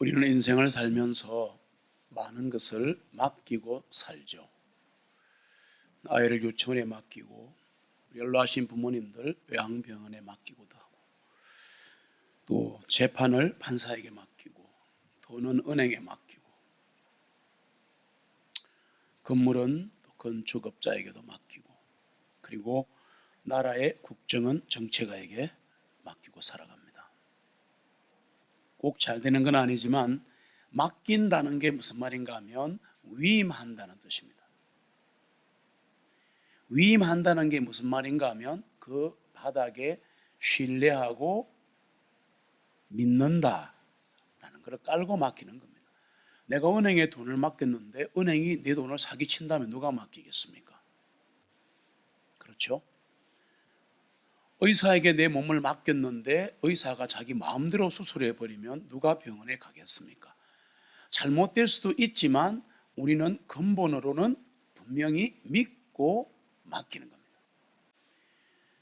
우리는 인생을 살면서 많은 것을 맡기고 살죠. 아이를 유치원에 맡기고, 연로하신 부모님들 요양병원에 맡기고도 하고, 또 재판을 판사에게 맡기고, 돈은 은행에 맡기고, 건물은 또 건축업자에게도 맡기고, 그리고 나라의 국정은 정치가에게 맡기고 살아갑니다. 꼭 잘 되는 건 아니지만 맡긴다는 게 무슨 말인가 하면 위임한다는 뜻입니다. 위임한다는 게 무슨 말인가 하면 그 바닥에 신뢰하고 믿는다라는 걸 깔고 맡기는 겁니다. 내가 은행에 돈을 맡겼는데 은행이 내 돈을 사기친다면 누가 맡기겠습니까? 그렇죠? 의사에게 내 몸을 맡겼는데 의사가 자기 마음대로 수술해 버리면 누가 병원에 가겠습니까? 잘못될 수도 있지만 우리는 근본으로는 분명히 믿고 맡기는 겁니다.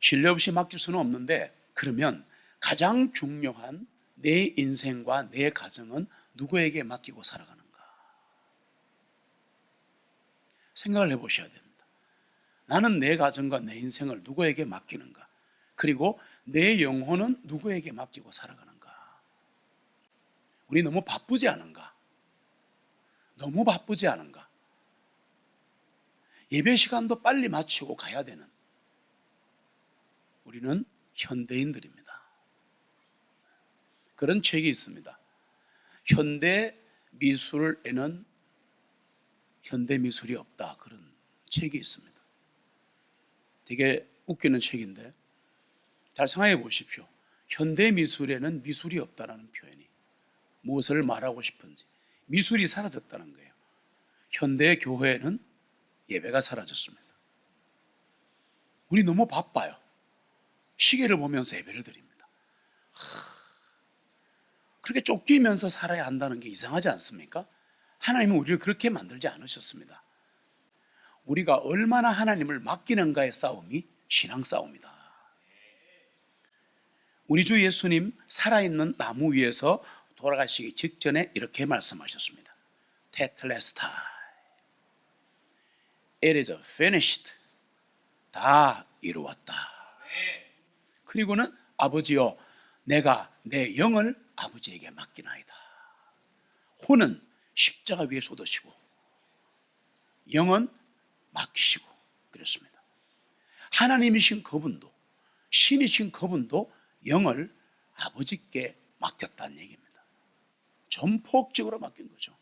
신뢰 없이 맡길 수는 없는데, 그러면 가장 중요한 내 인생과 내 가정은 누구에게 맡기고 살아가는가? 생각을 해보셔야 됩니다. 나는 내 가정과 내 인생을 누구에게 맡기는가? 그리고 내 영혼은 누구에게 맡기고 살아가는가? 우리 너무 바쁘지 않은가? 너무 바쁘지 않은가? 예배 시간도 빨리 마치고 가야 되는 우리는 현대인들입니다. 그런 책이 있습니다. 현대 미술에는 현대 미술이 없다, 그런 책이 있습니다. 되게 웃기는 책인데 잘 생각해 보십시오. 현대 미술에는 미술이 없다라는 표현이 무엇을 말하고 싶은지, 미술이 사라졌다는 거예요. 현대 교회는 예배가 사라졌습니다. 우리 너무 바빠요. 시계를 보면서 예배를 드립니다. 그렇게 쫓기면서 살아야 한다는 게 이상하지 않습니까? 하나님은 우리를 그렇게 만들지 않으셨습니다. 우리가 얼마나 하나님을 맡기는가의 싸움이 신앙 싸움이다. 우리 주 예수님 살아있는 나무 위에서 돌아가시기 직전에 이렇게 말씀하셨습니다. 테텔레스타이, It is finished. 다 이루었다. 그리고는 아버지여, 내가 내 영을 아버지에게 맡기나이다. 혼은 십자가 위에 쏟으시고 영은 맡기시고 그랬습니다. 하나님이신 그분도, 신이신 그분도 영을 아버지께 맡겼다는 얘기입니다. 전폭적으로 맡긴 거죠.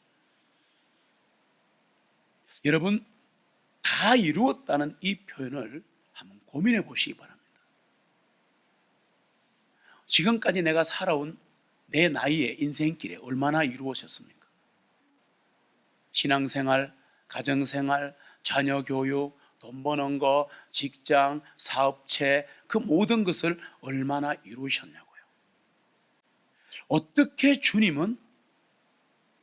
여러분, 다 이루었다는 이 표현을 한번 고민해 보시기 바랍니다. 지금까지 내가 살아온 내 나이의 인생길에 얼마나 이루어졌습니까? 신앙생활, 가정생활, 자녀 교육, 돈 버는 거, 직장, 사업체, 그 모든 것을 얼마나 이루셨냐고요. 어떻게 주님은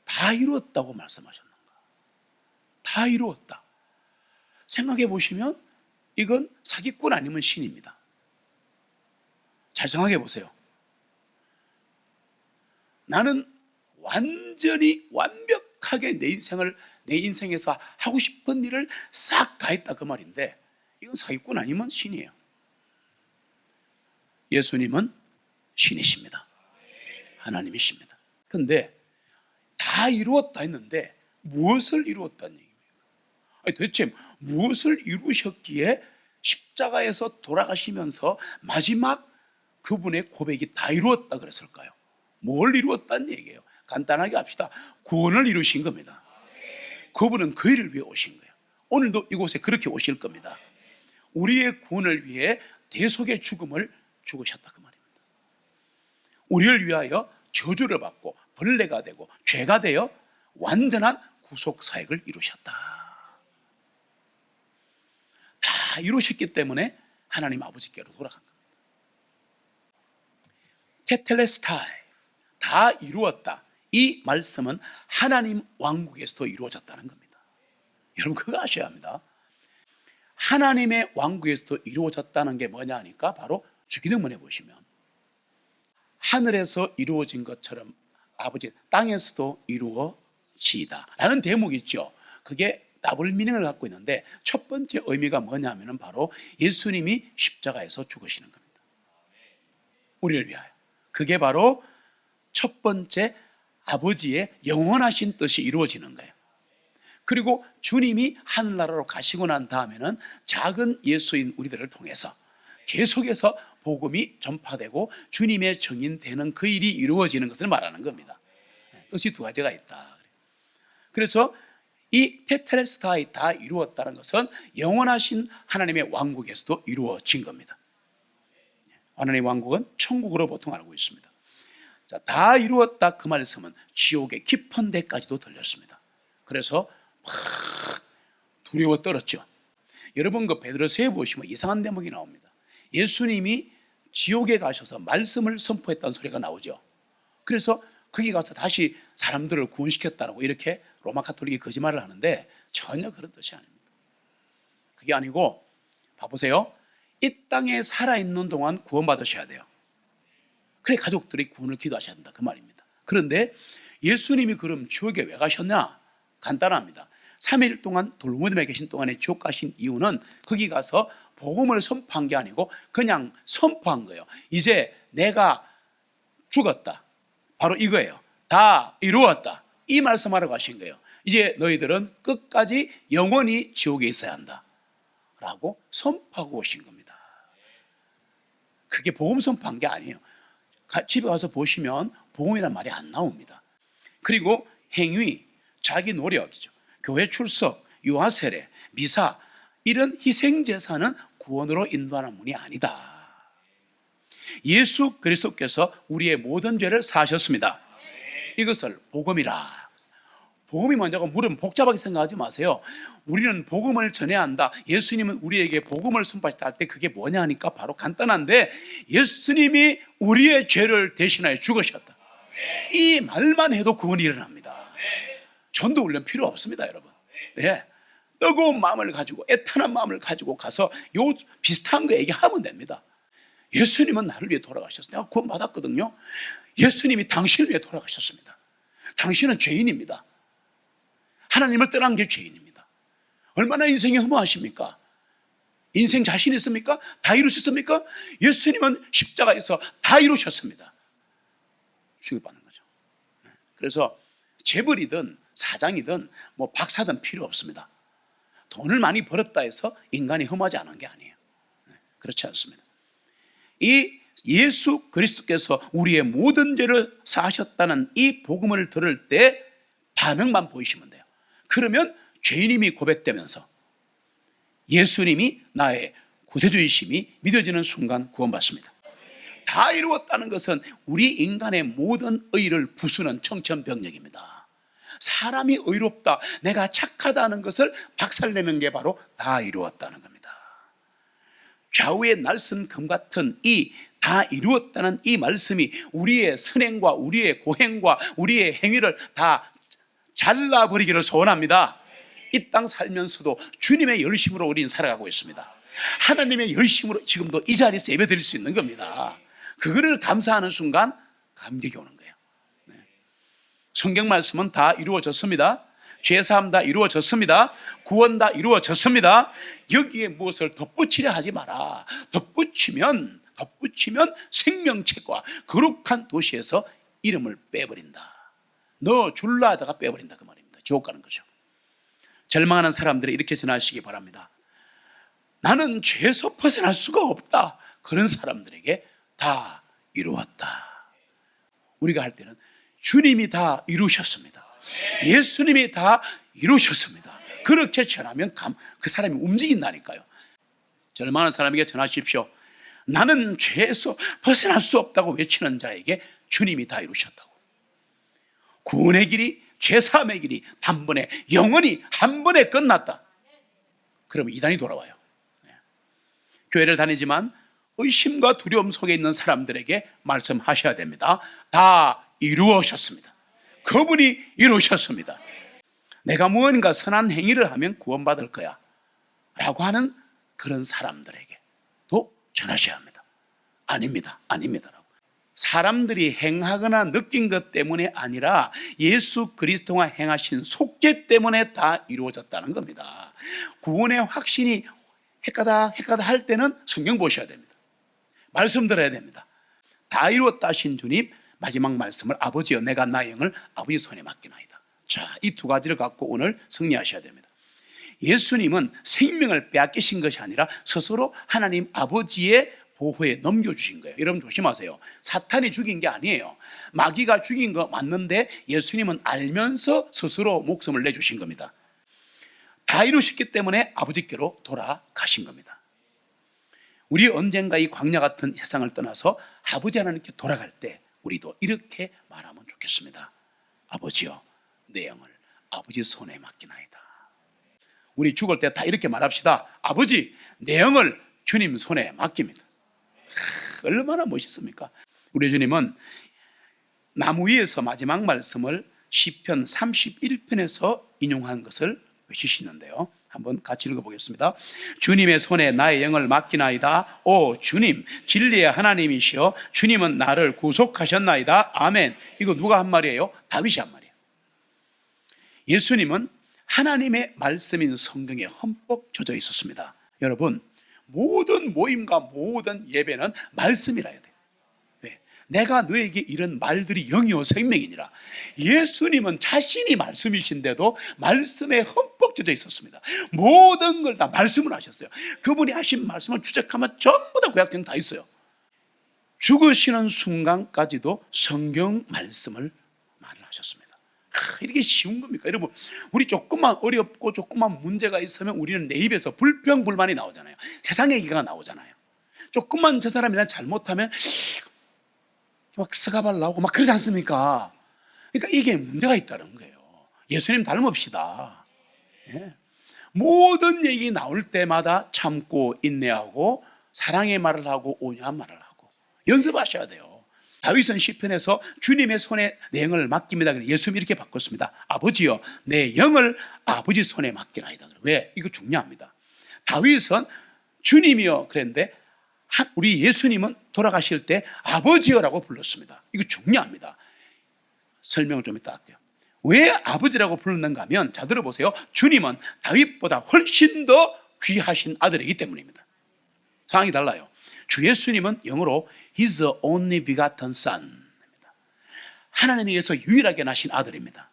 다 이루었다고 말씀하셨는가? 다 이루었다. 생각해 보시면 이건 사기꾼 아니면 신입니다. 잘 생각해 보세요. 나는 완전히 완벽하게 내 인생에서 하고 싶은 일을 싹 다 했다, 그 말인데 이건 사기꾼 아니면 신이에요. 예수님은 신이십니다. 하나님이십니다. 그런데 다 이루었다 했는데 무엇을 이루었다는 얘기입니까? 도대체 무엇을 이루셨기에 십자가에서 돌아가시면서 마지막 그분의 고백이 다 이루었다 그랬을까요? 뭘 이루었다는 얘기예요? 간단하게 합시다. 구원을 이루신 겁니다. 그분은 그 일을 위해 오신 거예요. 오늘도 이곳에 그렇게 오실 겁니다. 우리의 구원을 위해 대속의 죽음을 죽으셨다, 그 말입니다. 우리를 위하여 저주를 받고 벌레가 되고 죄가 되어 완전한 구속 사역을 이루셨다. 다 이루셨기 때문에 하나님 아버지께로 돌아간 겁니다. 테텔레스타이, 다 이루었다. 이 말씀은 하나님 왕국에서도 이루어졌다는 겁니다. 여러분, 그거 아셔야 합니다. 하나님의 왕국에서도 이루어졌다는 게 뭐냐 하니까 바로 주기도문에 보시면 하늘에서 이루어진 것처럼 아버지 땅에서도 이루어지이다 라는 대목이 있죠. 그게 더블 미닝을 갖고 있는데 첫 번째 의미가 뭐냐면 바로 예수님이 십자가에서 죽으시는 겁니다. 우리를 위하여. 그게 바로 첫 번째 아버지의 영원하신 뜻이 이루어지는 거예요. 그리고 주님이 하늘나라로 가시고 난 다음에는 작은 예수인 우리들을 통해서 계속해서 복음이 전파되고 주님의 정인되는 그 일이 이루어지는 것을 말하는 겁니다. 뜻이 두 가지가 있다. 그래서 이 테텔레스타이 다 이루었다는 것은 영원하신 하나님의 왕국에서도 이루어진 겁니다. 하나님의 왕국은 천국으로 보통 알고 있습니다. 자, 다 이루었다 그 말씀은 지옥의 깊은 데까지도 들렸습니다. 그래서 막 두려워 떨었죠. 여러분 그 베드로서에 보시면 이상한 대목이 나옵니다. 예수님이 지옥에 가셔서 말씀을 선포했다는 소리가 나오죠. 그래서 거기 가서 다시 사람들을 구원시켰다고 이렇게 로마 가톨릭이 거짓말을 하는데 전혀 그런 뜻이 아닙니다. 그게 아니고 봐보세요. 이 땅에 살아있는 동안 구원받으셔야 돼요. 그래 가족들이 구원을 기도하셔야 한다 그 말입니다. 그런데 예수님이 그럼 지옥에 왜 가셨냐? 간단합니다. 3일 동안 돌무덤에 계신 동안에 지옥 가신 이유는 거기 가서 복음을 선포한 게 아니고 그냥 선포한 거예요. 이제 내가 죽었다. 바로 이거예요. 다 이루었다. 이 말씀하러 가신 거예요. 이제 너희들은 끝까지 영원히 지옥에 있어야 한다 라고 선포하고 오신 겁니다. 그게 복음 선포한 게 아니에요. 집에 가서 보시면 복음이란 말이 안 나옵니다. 그리고 행위, 자기 노력이죠. 교회 출석, 유아 세례, 미사 이런 희생제사는 구원으로 인도하는 문이 아니다. 예수 그리스도께서 우리의 모든 죄를 사하셨습니다. 이것을 복음이라. 복음이 뭔지고 물으면 복잡하게 생각하지 마세요. 우리는 복음을 전해야 한다. 예수님은 우리에게 복음을 선포하셨다 할 때 그게 뭐냐 하니까 바로 간단한데 예수님이 우리의 죄를 대신하여 죽으셨다. 이 말만 해도 구원이 일어납니다. 전도 훈련 필요 없습니다, 여러분. 네. 뜨거운 마음을 가지고 애타는 마음을 가지고 가서 요 비슷한 거 얘기하면 됩니다. 예수님은 나를 위해 돌아가셨어요. 내가 구원 받았거든요. 예수님이 당신을 위해 돌아가셨습니다. 당신은 죄인입니다. 하나님을 떠난 게 죄인입니다. 얼마나 인생이 허무하십니까? 인생 자신 있습니까? 다 이루셨습니까? 예수님은 십자가에서 다 이루셨습니다. 주급받는 거죠. 그래서 재벌이든 사장이든 뭐 박사든 필요 없습니다. 돈을 많이 벌었다 해서 인간이 흠하지 않은 게 아니에요. 그렇지 않습니다. 이 예수 그리스도께서 우리의 모든 죄를 사하셨다는 이 복음을 들을 때 반응만 보이시면 돼요. 그러면 죄인임이 고백되면서 예수님이 나의 구세주이심이 믿어지는 순간 구원받습니다. 다 이루었다는 것은 우리 인간의 모든 의를 부수는 청천벽력입니다. 사람이 의롭다, 내가 착하다는 것을 박살내는 게 바로 다 이루었다는 겁니다. 좌우의 날선 금 같은 이 다 이루었다는 이 말씀이 우리의 선행과 우리의 고행과 우리의 행위를 다 잘라버리기를 소원합니다. 이 땅 살면서도 주님의 열심으로 우리는 살아가고 있습니다. 하나님의 열심으로 지금도 이 자리에서 예배드릴 수 있는 겁니다. 그거를 감사하는 순간 감격이 오는 거예요. 성경 말씀은 다 이루어졌습니다. 죄사함 다 이루어졌습니다. 구원 다 이루어졌습니다. 여기에 무엇을 덧붙이려 하지 마라. 덧붙이면 생명책과 거룩한 도시에서 이름을 빼버린다. 너 줄라 하다가 빼버린다 그 말입니다. 지옥 가는 거죠. 절망하는 사람들이 이렇게 전하시기 바랍니다. 나는 죄에서 벗어날 수가 없다. 그런 사람들에게 다 이루었다. 우리가 할 때는 주님이 다 이루셨습니다. 예수님이 다 이루셨습니다. 그렇게 전하면 그 사람이 움직인다니까요. 절망하는 사람에게 전하십시오. 나는 죄에서 벗어날 수 없다고 외치는 자에게 주님이 다 이루셨다고. 구원의 길이, 죄사함의 길이 단번에 영원히 한 번에 끝났다. 그러면 이단이 돌아와요. 교회를 다니지만 의심과 두려움 속에 있는 사람들에게 말씀하셔야 됩니다. 다 이루어졌습니다. 그분이 이루셨습니다. 내가 무언가 선한 행위를 하면 구원받을 거야 라고 하는 그런 사람들에게 또 전하셔야 합니다. 아닙니다. 아닙니다. 사람들이 행하거나 느낀 것 때문에 아니라 예수 그리스도가 행하신 속죄 때문에 다 이루어졌다는 겁니다. 구원의 확신이 헷가다 할 때는 성경 보셔야 됩니다. 말씀 들어야 됩니다. 다 이루었다 하신 주님 마지막 말씀을 아버지여 내가 나의 영을 아버지 손에 맡기나이다. 자, 이 두 가지를 갖고 오늘 승리하셔야 됩니다. 예수님은 생명을 빼앗기신 것이 아니라 스스로 하나님 아버지의 보호에 넘겨주신 거예요. 여러분 조심하세요. 사탄이 죽인 게 아니에요. 마귀가 죽인 거 맞는데 예수님은 알면서 스스로 목숨을 내주신 겁니다. 다 이루셨기 때문에 아버지께로 돌아가신 겁니다. 우리 언젠가 이 광야 같은 세상을 떠나서 아버지 하나님께 돌아갈 때 우리도 이렇게 말하면 좋겠습니다. 아버지여 내 영을 아버지 손에 맡기나이다. 우리 죽을 때 다 이렇게 말합시다. 아버지 내 영을 주님 손에 맡깁니다. 얼마나 멋있습니까? 우리 주님은 나무 위에서 마지막 말씀을 시편 31편에서 인용한 것을 외치시는데요, 한번 같이 읽어보겠습니다. 주님의 손에 나의 영을 맡기나이다. 오 주님 진리의 하나님이시여 주님은 나를 구속하셨나이다. 아멘. 이거 누가 한 말이에요? 다윗이 한 말이에요. 예수님은 하나님의 말씀인 성경에 흠뻑 젖어 있었습니다. 여러분 모든 모임과 모든 예배는 말씀이라 해야 돼요. 왜? 내가 너에게 이런 말들이 영이요 생명이니라. 예수님은 자신이 말씀이신데도 말씀에 흠뻑 젖어 있었습니다. 모든 걸 다 말씀을 하셨어요. 그분이 하신 말씀을 추적하면 전부 다 구약성에 다 있어요. 죽으시는 순간까지도 성경 말씀을 말을 하셨습니다. 이렇게 쉬운 겁니까? 여러분 우리 조금만 어렵고 조금만 문제가 있으면 우리는 내 입에서 불평불만이 나오잖아요. 세상 얘기가 나오잖아요. 조금만 저 사람이랑 잘못하면 막 스가발 나오고 막 그러지 않습니까? 그러니까 이게 문제가 있다는 거예요. 예수님 닮읍시다. 예. 모든 얘기 나올 때마다 참고 인내하고 사랑의 말을 하고 온유한 말을 하고 연습하셔야 돼요. 다윗은 시편에서 주님의 손에 내 영을 맡깁니다. 예수님이 이렇게 바꿨습니다. 아버지여 내 영을 아버지 손에 맡기나이다. 왜? 이거 중요합니다. 다윗은 주님이여 그랬는데 우리 예수님은 돌아가실 때 아버지여라고 불렀습니다. 이거 중요합니다. 설명을 좀 이따 할게요. 왜 아버지라고 불렀는가 하면 자 들어보세요. 주님은 다윗보다 훨씬 더 귀하신 아들이기 때문입니다. 상황이 달라요. 주 예수님은 영어로 He's the only begotten Son. 하나님에게서 유일하게 나신 아들입니다.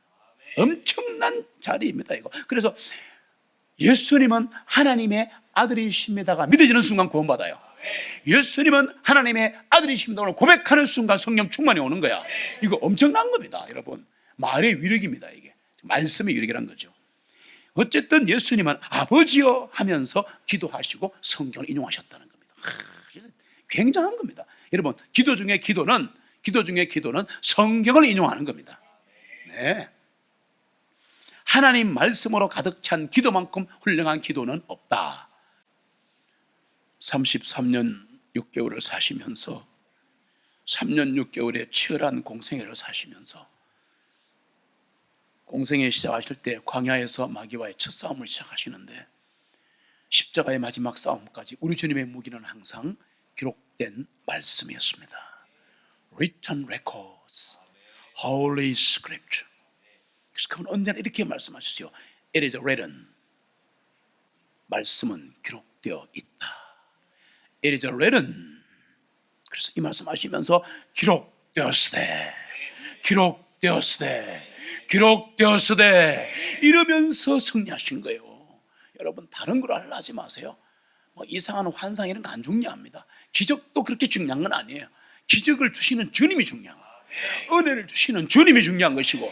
엄청난 자리입니다 이거. 그래서 예수님은 하나님의 아들이십니다가 믿어지는 순간 구원받아요. 예수님은 하나님의 아들이십니다를 고백하는 순간 성령 충만이 오는 거야. 이거 엄청난 겁니다 여러분. 말의 위력입니다. 이게 말씀의 위력이란 거죠. 어쨌든 예수님은 아버지여 하면서 기도하시고 성경을 인용하셨다는 겁니다. 굉장한 겁니다. 여러분 기도 중에 기도는 성경을 인용하는 겁니다. 네. 하나님 말씀으로 가득 찬 기도만큼 훌륭한 기도는 없다. 33년 6개월을 사시면서 3년 6개월의 치열한 공생애를 사시면서 공생애 시작하실 때 광야에서 마귀와의 첫 싸움을 시작하시는데 십자가의 마지막 싸움까지 우리 주님의 무기는 항상 기록된 말씀이었습니다. Written records, Holy Scripture. 그래서 그분 언제나 이렇게 말씀하시죠. It is written. 말씀은 기록되어 있다. It is written. 그래서 이 말씀하시면서 기록되었으되 이러면서 승리하신 거예요. 여러분 다른 걸 하려 하지 마세요. 뭐 이상한 환상 이런 거 안 중요합니다. 기적도 그렇게 중요한 건 아니에요. 기적을 주시는 주님이 중요한 거예요. 은혜를 주시는 주님이 중요한 것이고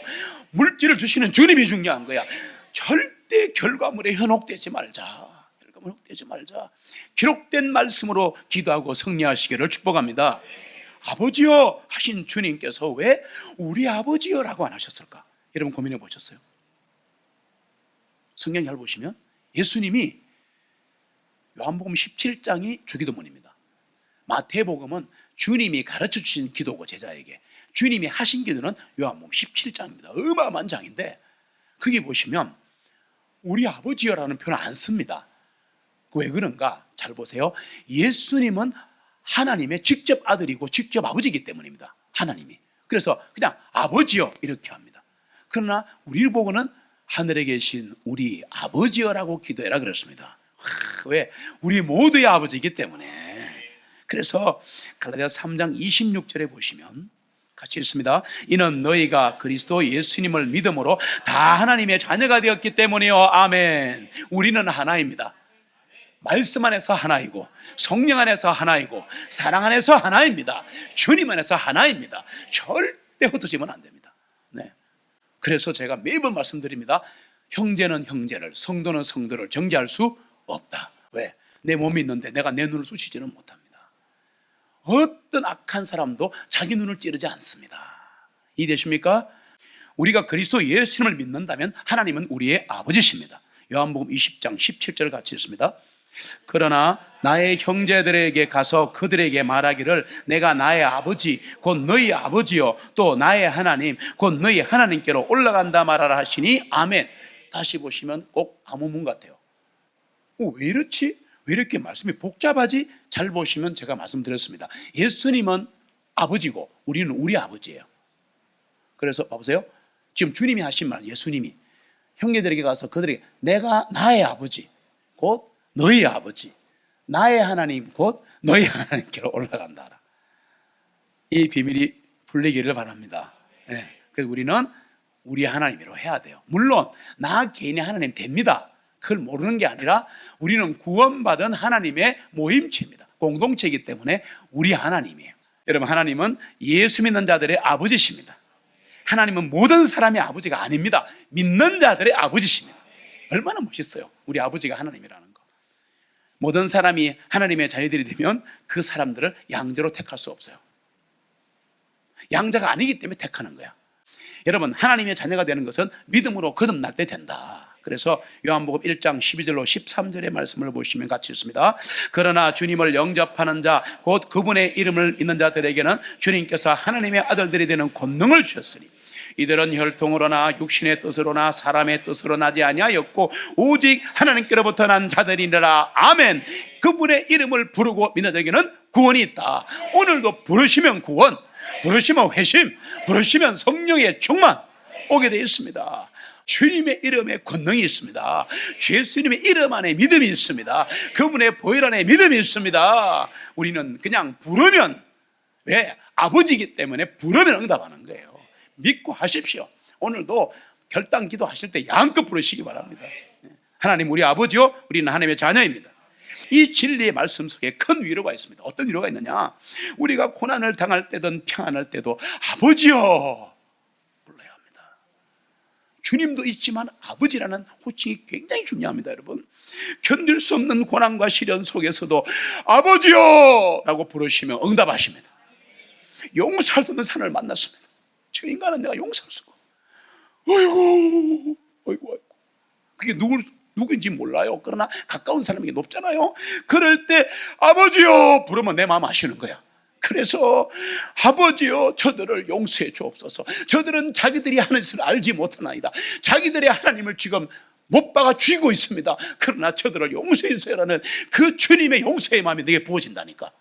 물질을 주시는 주님이 중요한 거야. 절대 결과물에 현혹되지 말자. 기록된 말씀으로 기도하고 승리하시기를 축복합니다. 아버지여 하신 주님께서 왜 우리 아버지여라고 안 하셨을까? 여러분 고민해 보셨어요? 성경 잘 보시면 예수님이 요한복음 17장이 주기도문입니다. 마태복음은 주님이 가르쳐 주신 기도고 제자에게 주님이 하신 기도는 요한복음 17장입니다. 어마어마한 장인데 거기 보시면 우리 아버지여라는 표현을 안 씁니다. 왜 그런가? 잘 보세요. 예수님은 하나님의 직접 아들이고 직접 아버지이기 때문입니다. 하나님이. 그래서 그냥 아버지요 이렇게 합니다. 그러나 우리를 보고는 하늘에 계신 우리 아버지여라고 기도해라 그랬습니다. 왜? 우리 모두의 아버지이기 때문에. 그래서 갈라디아서 3장 26절에 보시면 같이 읽습니다. 이는 너희가 그리스도 예수님을 믿음으로 다 하나님의 자녀가 되었기 때문이요. 아멘. 우리는 하나입니다. 말씀 안에서 하나이고 성령 안에서 하나이고 사랑 안에서 하나입니다. 주님 안에서 하나입니다. 절대 흩어지면 안 됩니다. 네. 그래서 제가 매번 말씀드립니다. 형제는 형제를, 성도는 성도를 정죄할 수 없다. 왜? 내 몸이 있는데 내가 내 눈을 쑤시지는 못합니다. 어떤 악한 사람도 자기 눈을 찌르지 않습니다. 이해되십니까? 우리가 그리스도 예수님을 믿는다면 하나님은 우리의 아버지십니다. 요한복음 20장 17절 같이 읽습니다. 그러나 나의 형제들에게 가서 그들에게 말하기를 내가 나의 아버지 곧 너희 아버지요 또 나의 하나님 곧 너희 하나님께로 올라간다 말하라 하시니 아멘. 다시 보시면 꼭 아무문 같아요. 왜 이렇지? 왜 이렇게 말씀이 복잡하지? 잘 보시면 제가 말씀드렸습니다. 예수님은 아버지고 우리는 우리 아버지예요. 그래서 봐보세요. 지금 주님이 하신 말, 예수님이 형제들에게 가서 그들에게 내가 나의 아버지 곧 너희 아버지, 나의 하나님 곧 너희 하나님께로 올라간다. 이 비밀이 풀리기를 바랍니다. 네. 그래서 우리는 우리 하나님으로 해야 돼요. 물론 나 개인이 하나님 됩니다. 그걸 모르는 게 아니라 우리는 구원받은 하나님의 모임체입니다. 공동체이기 때문에 우리 하나님이에요. 여러분, 하나님은 예수 믿는 자들의 아버지십니다. 하나님은 모든 사람의 아버지가 아닙니다. 믿는 자들의 아버지십니다. 얼마나 멋있어요. 우리 아버지가 하나님이라는 거. 모든 사람이 하나님의 자녀들이 되면 그 사람들을 양자로 택할 수 없어요. 양자가 아니기 때문에 택하는 거야. 여러분, 하나님의 자녀가 되는 것은 믿음으로 거듭날 때 된다. 그래서 요한복음 1장 12절로 13절의 말씀을 보시면 같이 읽습니다. 그러나 주님을 영접하는 자 곧 그분의 이름을 믿는 자들에게는 주님께서 하나님의 아들들이 되는 권능을 주셨으니 이들은 혈통으로나 육신의 뜻으로나 사람의 뜻으로 나지 아니하였고 오직 하나님께로부터 난 자들이니라. 아멘. 그분의 이름을 부르고 믿는 자에게는 구원이 있다. 오늘도 부르시면 구원, 부르시면 회심, 부르시면 성령의 충만 오게 되어 있습니다. 주님의 이름에 권능이 있습니다. 예수님의 이름 안에 믿음이 있습니다. 그분의 보혈 안에 믿음이 있습니다. 우리는 그냥 부르면, 왜? 아버지이기 때문에 부르면 응답하는 거예요. 믿고 하십시오. 오늘도 결단 기도 하실 때 양껏 부르시기 바랍니다. 하나님 우리 아버지요, 우리는 하나님의 자녀입니다. 이 진리의 말씀 속에 큰 위로가 있습니다. 어떤 위로가 있느냐? 우리가 고난을 당할 때든 평안할 때도 아버지요 불러야 합니다. 주님도 있지만 아버지라는 호칭이 굉장히 중요합니다. 여러분, 견딜 수 없는 고난과 시련 속에서도 아버지요 라고 부르시면 응답하십니다. 용서할 수 없는 산을 만났습니다. 저 인간은 내가 용서할 수가, 아이고 그게 누구인지 몰라요. 그러나 가까운 사람에게 높잖아요. 그럴 때 아버지요 부르면 내 마음 아시는 거야. 그래서 아버지요 저들을 용서해 주옵소서. 저들은 자기들이 하는 것을 알지 못하나이다. 자기들의 하나님을 지금 못 박아 죽이고 있습니다. 그러나 저들을 용서해 주세요라는 그 주님의 용서의 마음이 내게 부어진다니까.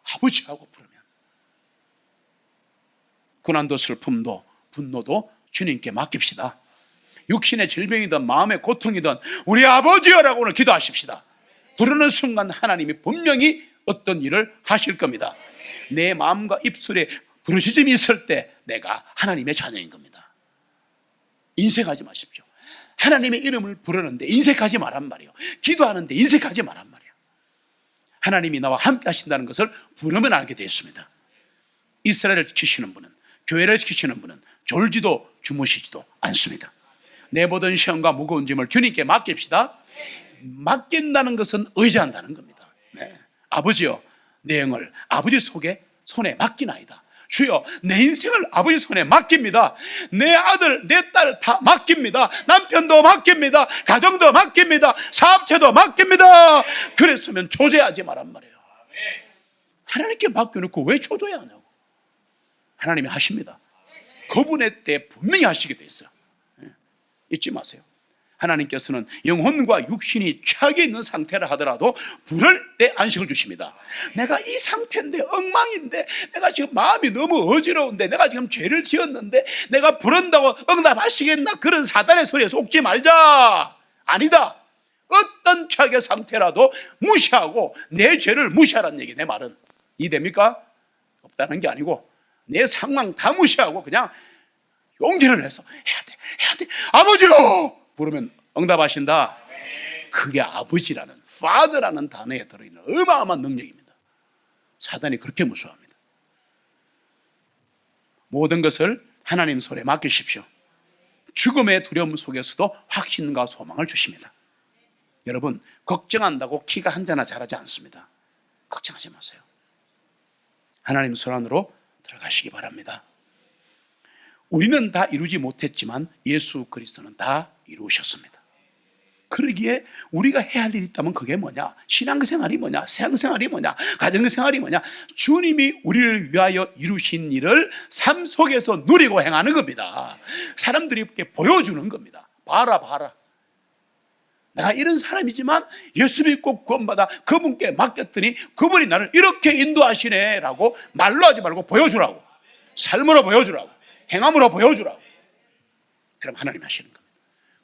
아버지라고 부르면 고난도 슬픔도 분노도 주님께 맡깁시다. 육신의 질병이든 마음의 고통이든 우리 아버지여라고 오늘 기도하십시다. 부르는 순간 하나님이 분명히 어떤 일을 하실 겁니다. 내 마음과 입술에 부르짖음이 있을 때 내가 하나님의 자녀인 겁니다. 인색하지 마십시오. 하나님의 이름을 부르는데 인색하지 말란 말이에요. 기도하는데 인색하지 말란 말이에요. 하나님이 나와 함께 하신다는 것을 부르면 알게 되었습니다. 이스라엘을 지키시는 분은, 교회를 지키시는 분은 졸지도 주무시지도 않습니다. 내 모든 시험과 무거운 짐을 주님께 맡깁시다. 맡긴다는 것은 의지한다는 겁니다. 네. 아버지여 내 영을 아버지 손에 맡기나이다. 주여 내 인생을 아버지 손에 맡깁니다. 내 아들 내 딸 다 맡깁니다. 남편도 맡깁니다. 가정도 맡깁니다. 사업체도 맡깁니다. 그랬으면 조제하지 말란 말이에요. 하나님께 맡겨놓고 왜 조조해야 하냐고. 하나님이 하십니다. 그분의 때 분명히 하시게 돼 있어요. 잊지 마세요. 하나님께서는 영혼과 육신이 최악에 있는 상태를 하더라도 부를 때 안식을 주십니다. 내가 이 상태인데, 엉망인데, 내가 지금 마음이 너무 어지러운데, 내가 지금 죄를 지었는데 내가 부른다고 응답하시겠나? 그런 사단의 소리에 속지 말자. 아니다. 어떤 최악의 상태라도 무시하고 내 죄를 무시하라는 얘기. 내 말은 이해됩니까? 없다는 게 아니고 내 상황 다 무시하고 그냥 용기를 내서 해야 돼 아버지요 부르면 응답하신다. 그게 아버지라는, Father라는 단어에 들어있는 어마어마한 능력입니다. 사단이 그렇게 무서워합니다. 모든 것을 하나님 손에 맡기십시오. 죽음의 두려움 속에서도 확신과 소망을 주십니다. 여러분, 걱정한다고 키가 한 자나 자라지 않습니다. 걱정하지 마세요. 하나님 손 안으로 들어가시기 바랍니다. 우리는 다 이루지 못했지만 예수 그리스도는 다 이루셨습니다. 그러기에 우리가 해야 할 일이 있다면 그게 뭐냐? 신앙생활이 뭐냐? 세상생활이 뭐냐? 가정생활이 뭐냐? 주님이 우리를 위하여 이루신 일을 삶 속에서 누리고 행하는 겁니다. 사람들이 이렇게 보여주는 겁니다. 봐라. 내가 이런 사람이지만 예수 믿고 구원받아 그분께 맡겼더니 그분이 나를 이렇게 인도하시네 라고 말로 하지 말고 보여주라고. 삶으로 보여주라고. 행함으로 보여주라고. 그럼 하나님이 하시는 겁니다.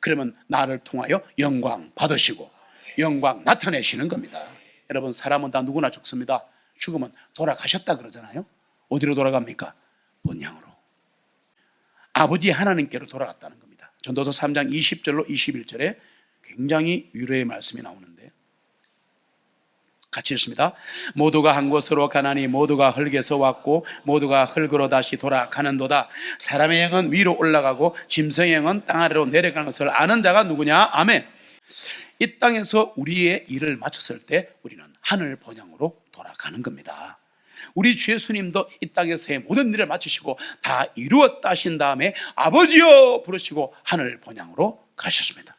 그러면 나를 통하여 영광 받으시고 영광 나타내시는 겁니다. 여러분, 사람은 다 누구나 죽습니다. 죽으면 돌아가셨다 그러잖아요. 어디로 돌아갑니까? 본향으로. 아버지 하나님께로 돌아갔다는 겁니다. 전도서 3장 20절로 21절에 굉장히 위로의 말씀이 나오는데 같이 읽습니다. 모두가 한 곳으로 가나니 모두가 흙에서 왔고 모두가 흙으로 다시 돌아가는도다. 사람의 영은 위로 올라가고 짐승의 영은 땅 아래로 내려가는 것을 아는 자가 누구냐? 아멘. 이 땅에서 우리의 일을 마쳤을 때 우리는 하늘 본향으로 돌아가는 겁니다. 우리 주 예수님도 이 땅에서의 모든 일을 마치시고 다 이루었다 하신 다음에 아버지여 부르시고 하늘 본향으로 가셨습니다.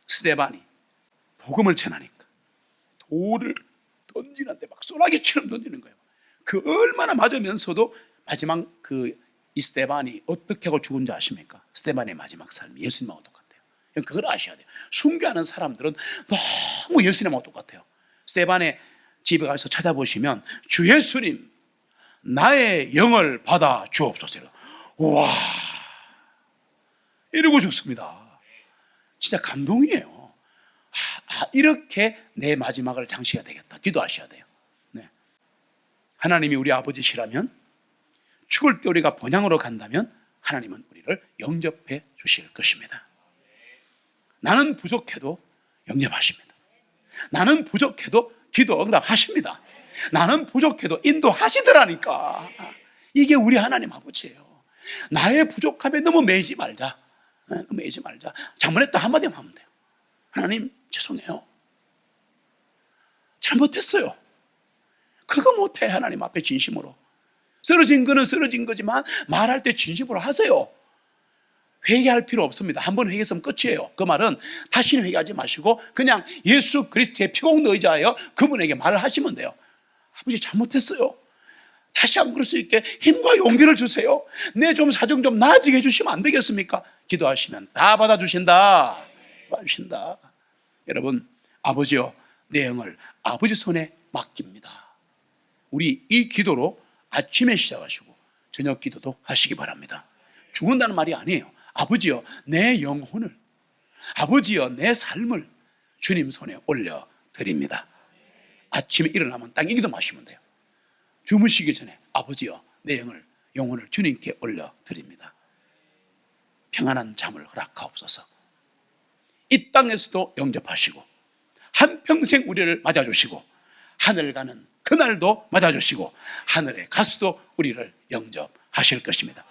스데반이 복음을 전하니까 돌을 던지는데 막 소나기처럼 던지는 거예요. 그 얼마나 맞으면서도 마지막 이 스데반이 어떻게 하고 죽은지 아십니까? 스데반의 마지막 삶이 예수님하고 똑같아요. 그걸 아셔야 돼요. 순교하는 사람들은 너무 예수님하고 똑같아요. 스데반의 집에 가서 찾아보시면 주 예수님 나의 영을 받아 주옵소서. 와 이러고 죽습니다. 진짜 감동이에요. 이렇게 내 마지막을 장식해야 되겠다. 기도하셔야 돼요. 네. 하나님이 우리 아버지시라면 죽을 때 우리가 본향으로 간다면 하나님은 우리를 영접해 주실 것입니다. 나는 부족해도 영접하십니다. 나는 부족해도 기도 응답하십니다. 나는 부족해도 인도하시더라니까. 이게 우리 하나님 아버지예요. 나의 부족함에 너무 매이지 말자. 매이지 말자. 장문에 딱 한마디만 하면 돼요. 하나님 죄송해요. 잘못했어요. 그거 못해. 하나님 앞에 진심으로. 쓰러진 거는 쓰러진 거지만 말할 때 진심으로 하세요. 회개할 필요 없습니다. 한 번 회개했으면 끝이에요. 그 말은 다시는 회개하지 마시고 그냥 예수 그리스도의 피공도 의지하여 그분에게 말을 하시면 돼요. 아버지 잘못했어요. 다시 안 그럴 수 있게 힘과 용기를 주세요. 내 좀 사정 좀 나아지게 해주시면 안 되겠습니까? 기도하시면 다 받아주신다. 받아주신다. 여러분, 아버지요, 내 영을 아버지 손에 맡깁니다. 우리 이 기도로 아침에 시작하시고 저녁 기도도 하시기 바랍니다. 죽은다는 말이 아니에요. 아버지요, 내 영혼을, 아버지요, 내 삶을 주님 손에 올려드립니다. 아침에 일어나면 딱 이 기도 마시면 돼요. 주무시기 전에 아버지요, 내 영혼을 주님께 올려드립니다. 평안한 잠을 허락하옵소서. 이 땅에서도 영접하시고 한평생 우리를 맞아주시고 하늘 가는 그날도 맞아주시고 하늘에 가서도 우리를 영접하실 것입니다.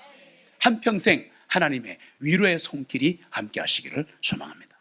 한평생 하나님의 위로의 손길이 함께 하시기를 소망합니다.